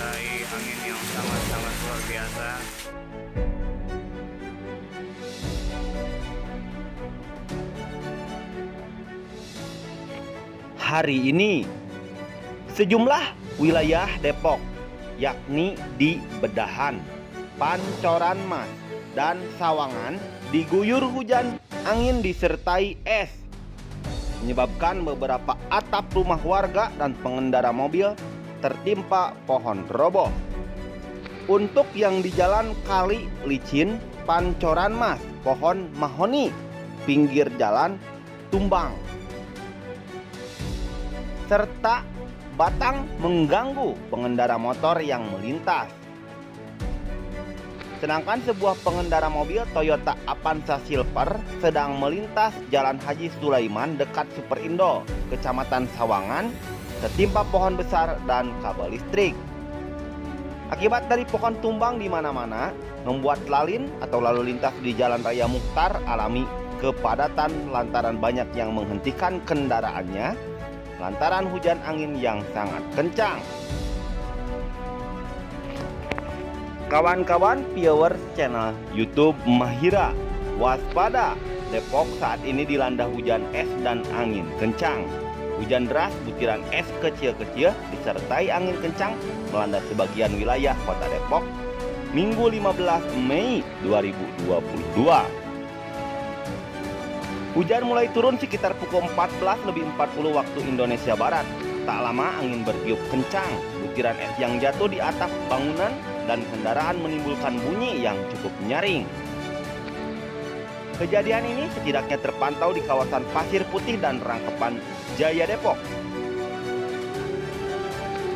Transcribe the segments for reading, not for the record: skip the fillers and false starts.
disertai angin yang sangat-sangat luar biasa. Hari ini, sejumlah wilayah Depok, yakni di Bedahan, Pancoran Mas, dan Sawangan diguyur hujan angin disertai es, menyebabkan beberapa atap rumah warga dan pengendara mobil tertimpa pohon roboh. Untuk yang di jalan Kali Licin, Pancoran Mas, pohon mahoni pinggir jalan tumbang, serta batang mengganggu pengendara motor yang melintas. Sedangkan sebuah pengendara mobil Toyota Avanza Silver sedang melintas Jalan Haji Sulaiman dekat Superindo, Kecamatan Sawangan, tertimpa pohon besar dan kabel listrik. Akibat dari pohon tumbang di mana-mana, membuat lalin atau lalu lintas di Jalan Raya Mukhtar alami kepadatan lantaran banyak yang menghentikan kendaraannya lantaran hujan angin yang sangat kencang. Kawan-kawan viewers channel YouTube Mahira, waspada, Depok saat ini dilanda hujan es dan angin kencang. Hujan deras, butiran es kecil-kecil disertai angin kencang melanda sebagian wilayah kota Depok Minggu 15 Mei 2022. Hujan mulai turun sekitar pukul 14.40 waktu Indonesia Barat. Tak lama angin bertiup kencang, butiran es yang jatuh di atap bangunan dan kendaraan menimbulkan bunyi yang cukup nyaring. Kejadian ini setidaknya terpantau di kawasan Pasir Putih dan Rangkepan Jaya Depok.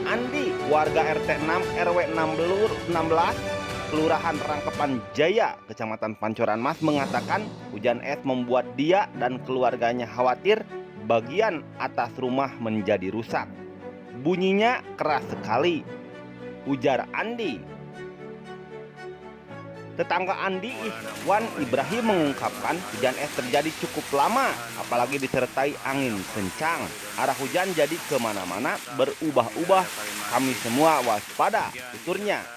Andi, warga RT 6 RW 16 Kelurahan Rangkepan Jaya, Kecamatan Pancoran Mas mengatakan hujan es membuat dia dan keluarganya khawatir bagian atas rumah menjadi rusak. Bunyinya keras sekali, ujar Andi. Tetangga Andi, Ikhwan Ibrahim, mengungkapkan hujan es terjadi cukup lama, apalagi disertai angin kencang. Arah hujan jadi kemana-mana berubah-ubah. Kami semua waspada, tuturnya.